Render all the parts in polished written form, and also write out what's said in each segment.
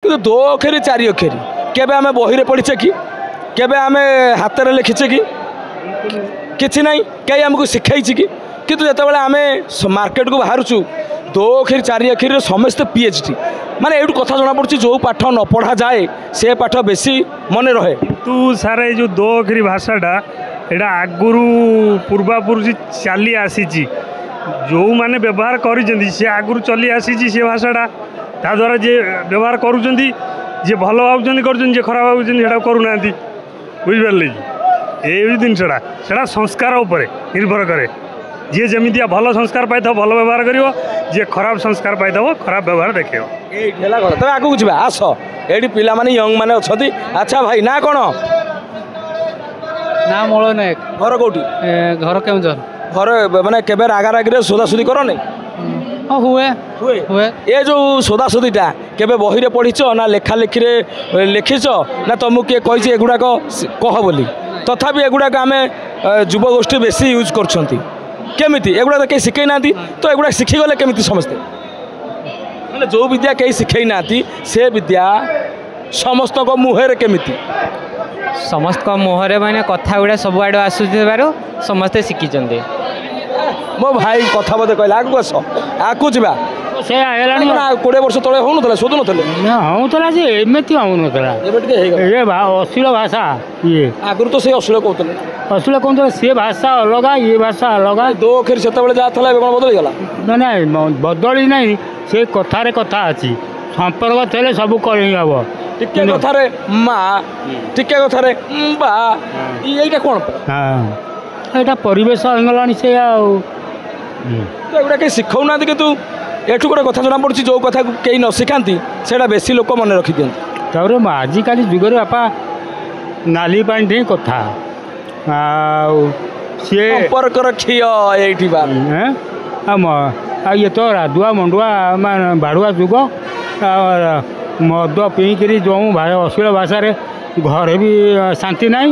କିନ୍ତୁ ଦୋ ଅକ୍ଷରୀ ଚାରି ଅକ୍ଷରୀ କେବେ ଆମେ ବହିରେ ପଢ଼ିଛେ କି କେବେ ଆମେ ହାତରେ ଲେଖିଛେ କି କିଛି ନାହିଁ କେହି ଆମକୁ ଶିଖାଇଛି କି କିନ୍ତୁ ଯେତେବେଳେ ଆମେ ମାର୍କେଟକୁ ବାହାରୁଛୁ ଦୋ ଅକ୍ଷରୀ ଚାରି ଅକ୍ଷରୀରେ ସମସ୍ତେ PhD ମାନେ ଏଇଠୁ କଥା ଜଣାପଡ଼ୁଛି ଯେଉଁ ପାଠ ନ ପଢ଼ାଯାଏ ସେ ପାଠ ବେଶୀ ମନେ ରହେ। କିନ୍ତୁ ସାର୍ ଏଇ ଯେଉଁ ଦୋ ଅକ୍ଷରୀ ଭାଷାଟା ଏଇଟା ଆଗରୁ ପୂର୍ବାପୁରୁଷ ଚାଲି ଆସିଛି ଯେଉଁମାନେ ବ୍ୟବହାର କରିଛନ୍ତି ସେ ଆଗରୁ ଚଲି ଆସିଛି ସେ ଭାଷାଟା ତା ଦ୍ୱାରା ଯିଏ ବ୍ୟବହାର କରୁଛନ୍ତି ଯିଏ ଭଲ ଭାବୁଛନ୍ତି କରୁଛନ୍ତି ଯିଏ ଖରାପ ଭାବୁଛନ୍ତି ସେଇଟା କରୁନାହାନ୍ତି ବୁଝିପାରିଲେ କି ଏଇ ଜିନିଷଟା ସେଇଟା ସଂସ୍କାର ଉପରେ ନିର୍ଭର କରେ ଯିଏ ଯେମିତିଆ ଭଲ ସଂସ୍କାର ପାଇଥିବ ଭଲ ବ୍ୟବହାର କରିବ ଯିଏ ଖରାପ ସଂସ୍କାର ପାଇଥିବ ଖରାପ ବ୍ୟବହାର ଦେଖେଇବ ଏଇଠି ହେଲା କଥା ତମେ ଆଗକୁ ଯିବା ଆସ ଏଇଠି ପିଲାମାନେ ୟଙ୍ଗ ମାନେ ଅଛନ୍ତି। ଆଚ୍ଛା ଭାଇ ନା କ'ଣ ନା ମୂଳ ନାୟକ ଘର କେଉଁଠି ଘର କେଉଁଝର ଘର ମାନେ କେବେ ରାଗାରାଗିରେ ସୋଦାସୁଦି କରନି ହଁ ହୁଏ ହୁଏ ହୁଏ ଏ ଯେଉଁ ସୋଦାସୁଦିଟା କେବେ ବହିରେ ପଢ଼ିଛ ନା ଲେଖାଲେଖିରେ ଲେଖିଛ ନା ତମକୁ କିଏ କହିଛି ଏଗୁଡ଼ାକ କହ ବୋଲି ତଥାପି ଏଗୁଡ଼ାକ ଆମେ ଯୁବଗୋଷ୍ଠୀ ବେଶୀ ୟୁଜ୍ କରୁଛନ୍ତି କେମିତି ଏଗୁଡ଼ାକ କେହି ଶିଖେଇ ନାହାନ୍ତି ତ ଏଗୁଡ଼ା ଶିଖିଗଲେ କେମିତି ସମସ୍ତେ ମାନେ ଯେଉଁ ବିଦ୍ୟା କେହି ଶିଖେଇ ନାହାନ୍ତି ସେ ବିଦ୍ୟା ସମସ୍ତଙ୍କ ମୁହଁରେ କେମିତି ସମସ୍ତଙ୍କ ମୁହଁରେ ମାନେ କଥା ଗୁଡ଼ା ସବୁଆଡ଼ୁ ଆସୁଥିବାରୁ ସମସ୍ତେ ଶିଖିଛନ୍ତି। ମୋ ଭାଇ କଥା ବୋଧେ କହିଲା ଆଗକୁ ଆସ ଆଗକୁ ଯିବା ସେ ହେଲାଣି 20 ବର୍ଷ ତଳେ ହଉନଥିଲା ଶୋଧୁନଥିଲେ ହଉଥିଲା ଯେ ଏମିତି ହଉନଥିଲା ଏବେ ଟିକେ ହେଇଗଲା ଅଶ୍ଳୀଳ ଭାଷା ଇଏ ଆଗରୁ ତ ସେଇ ଅଶ୍ଳୀଳ କହୁଥିଲେ ଅଶ୍ଳୀଳ କହୁଥିଲେ ସେ ଭାଷା ଅଲଗା ଇଏ ଭାଷା ଅଲଗା ଦୋ ଅକ୍ଷରୀ ସେତେବେଳେ ଯାହା ଥିଲା ଏବେ କ'ଣ ବଦଳିଗଲା ନାଇଁ ବଦଳି ନାହିଁ ସେ କଥାରେ କଥା ଅଛି ସମ୍ପର୍କ ଥିଲେ ସବୁ କରି ହେବ ଟିକେ କଥାରେ ମା ଟିକେ କଥାରେ ବା ଏଇଟା କ'ଣ ହଁ ଏଇଟା ପରିବେଶ ହେଇଗଲାଣି ସେ ଆଉ ଏଗୁଡ଼ା କେହି ଶିଖାଉନାହାନ୍ତି କିନ୍ତୁ ଏଠୁ ଗୋଟେ କଥା ଜଣାପଡ଼ୁଛି ଯେଉଁ କଥାକୁ କେହି ନ ଶିଖାନ୍ତି ସେଇଟା ବେଶୀ ଲୋକ ମନେ ରଖିଦିଅନ୍ତି। ତାପରେ ଆଜିକାଲି ଯୁଗରେ ବାପା ନାଲି ପାଣି ଠି କଥା ଆଉ ସିଏ ସମ୍ପର୍କର କ୍ଷୟ ଏଇଠି ବା ଆଉ ଇଏ ତ ରାଧୁଆ ମଣ୍ଡୁଆ ବାଡ଼ୁଆ ଯୁଗ ମଦ ପିଇକିରି ଯେଉଁ ଅଶ୍ଳୀଳ ଭାଷାରେ ଘରେ ବି ଶାନ୍ତି ନାହିଁ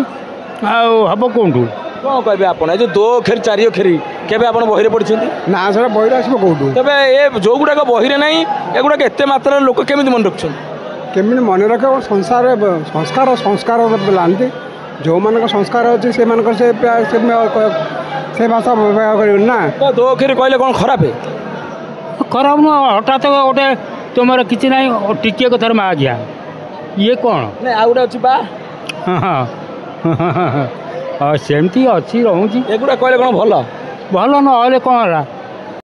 ଆଉ ହେବ କେଉଁଠୁ କ'ଣ କହିବେ ଆପଣ ଏ ଯେଉଁ ଦୋ ଅକ୍ଷରୀ ଚାରି ଅକ୍ଷରୀ କେବେ ଆପଣ ବହିରେ ପଢ଼ିଛନ୍ତି ନା ସେଟା ବହିରେ ଆସିବ କେଉଁଠୁ ତେବେ ଏ ଯେଉଁଗୁଡ଼ାକ ବହିରେ ନାହିଁ ଏଗୁଡ଼ାକ ଏତେ ମାତ୍ରାରେ ଲୋକ କେମିତି ମନେ ରଖୁଛନ୍ତି କେମିତି ମନେ ରଖିବ ସଂସ୍କାର ଲାନ୍ତି ଯେଉଁମାନଙ୍କ ସଂସ୍କାର ଅଛି ସେମାନଙ୍କର ସେ ଭାଷା ବ୍ୟବହାର କରିବେନି ନା ଦୋ ଅକ୍ଷରୀ କହିଲେ କ'ଣ ଖରାପ ଖରାପ ନୁହଁ ହଠାତ୍ ଗୋଟେ ତୁମର କିଛି ନାହିଁ ଟିକିଏ କଥାରେ ମା ଗିଆ ଇଏ କ'ଣ ଆଉ ଗୋଟେ ଅଛି ବା ସେମିତି ଅଛି ରହୁଛି ଏଗୁଡ଼ା କହିଲେ କ'ଣ ଭଲ ଭଲ ନହେଲେ କ'ଣ ହେଲା